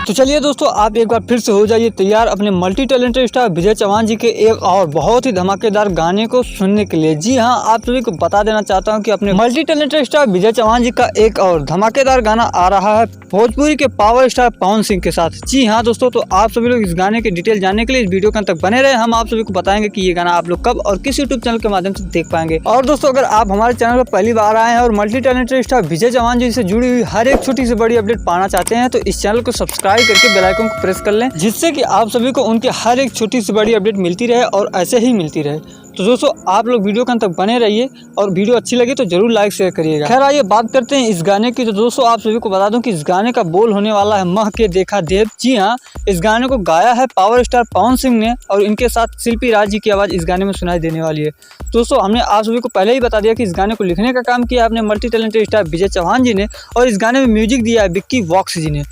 तो चलिए दोस्तों, आप एक बार फिर से हो जाइए तैयार अपने मल्टी टैलेंटेड स्टार विजय चौहान जी के एक और बहुत ही धमाकेदार गाने को सुनने के लिए। जी हाँ, आप सभी को बता देना चाहता हूँ कि अपने मल्टी टैलेंटेड स्टार विजय चौहान जी का एक और धमाकेदार गाना आ रहा है भोजपुरी के पावर स्टार पवन सिंह के साथ। जी हाँ दोस्तों, तो आप सभी लोग इस गाने की डिटेल जानने के लिए इस वीडियो के अंत तक बने रहे। हम आप सभी को बताएंगे कि ये गाना आप लोग कब और किस यूट्यूब चैनल के माध्यम से देख पाएंगे। और दोस्तों, अगर आप हमारे चैनल पर पहली बार आए हैं और मल्टी टैलेंटेड स्टार विजय चौहान जी से जुड़ी हुई हर एक छोटी से बड़ी अपडेट पाना चाहते हैं तो इस चैनल को सब्सक्राइब करके बेल आइकन को प्रेस कर लें, जिससे कि आप सभी को उनके हर एक छोटी से बड़ी अपडेट मिलती रहे और ऐसे ही मिलती रहे। तो दोस्तों, आप लोग वीडियो के अंत तक बने रहिए और वीडियो अच्छी लगे तो जरूर लाइक शेयर करिएगा। खैर आइए बात करते हैं इस गाने की। तो दोस्तों, आप सभी को बता दूं कि इस गाने का बोल होने वाला है मह के देखा देव। जी हाँ, इस गाने को गाया है पावर स्टार पवन सिंह ने और इनके साथ शिल्पी राज जी की आवाज़ इस गाने में सुनाई देने वाली है। दोस्तों, हमने आप सभी को पहले ही बता दिया कि इस गाने को लिखने का काम किया अपने मल्टी टैलेंटेड स्टार विजय चौहान जी ने और इस गाने में म्यूजिक दिया है विक्की वॉक्स जी ने।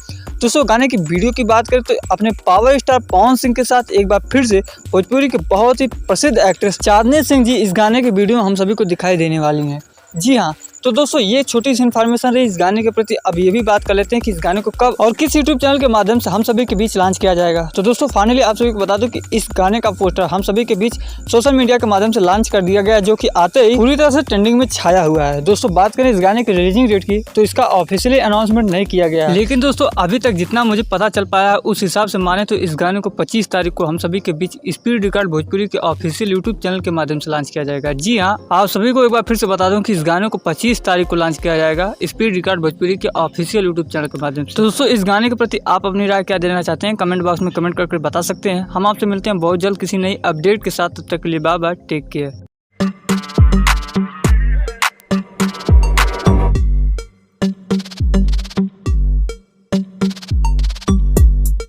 दोस्तों, गाने की वीडियो की बात करें तो अपने पावर स्टार पवन सिंह के साथ एक बार फिर से भोजपुरी के बहुत ही प्रसिद्ध एक्ट्रेस चांदनी सिंह जी इस गाने के वीडियो में हम सभी को दिखाई देने वाली हैं। जी हाँ, तो दोस्तों ये छोटी सी इन्फॉर्मेशन रही इस गाने के प्रति। अब ये भी बात कर लेते हैं कि इस गाने को कब और किस यूट्यूब चैनल के माध्यम से हम सभी के बीच लॉन्च किया जाएगा। तो दोस्तों, फाइनली आप सभी को बता दूं कि इस गाने का पोस्टर हम सभी के बीच सोशल मीडिया के माध्यम से लॉन्च कर दिया गया है, जो कि आते ही पूरी तरह से ट्रेंडिंग में छाया हुआ है। दोस्तों, बात करें इस गाने की रिलीजिंग डेट की तो इसका ऑफिशियली अनाउंसमेंट नहीं किया गया है, लेकिन दोस्तों अभी तक जितना मुझे पता चल पाया उस हिसाब से माने तो इस गाने को 25 तारीख को हम सभी के बीच स्पीड रिकॉर्ड भोजपुरी के ऑफिशियल यूट्यूब चैनल के माध्यम से लॉन्च किया जाएगा। जी हाँ, आप सभी को एक बार फिर से बता दूं कि इस गाने को 25 तारीख को लॉन्च किया जाएगा स्पीड रिकॉर्ड भोजपुरी के ऑफिशियल यूट्यूब चैनल के माध्यम से। तो दोस्तों, इस गाने के प्रति आप अपनी राय क्या देना चाहते हैं कमेंट बॉक्स में कमेंट करके बता सकते हैं। हम आपसे मिलते हैं बहुत जल्द किसी नई अपडेट के साथ। तब तक के लिए बाय बाय, टेक केयर।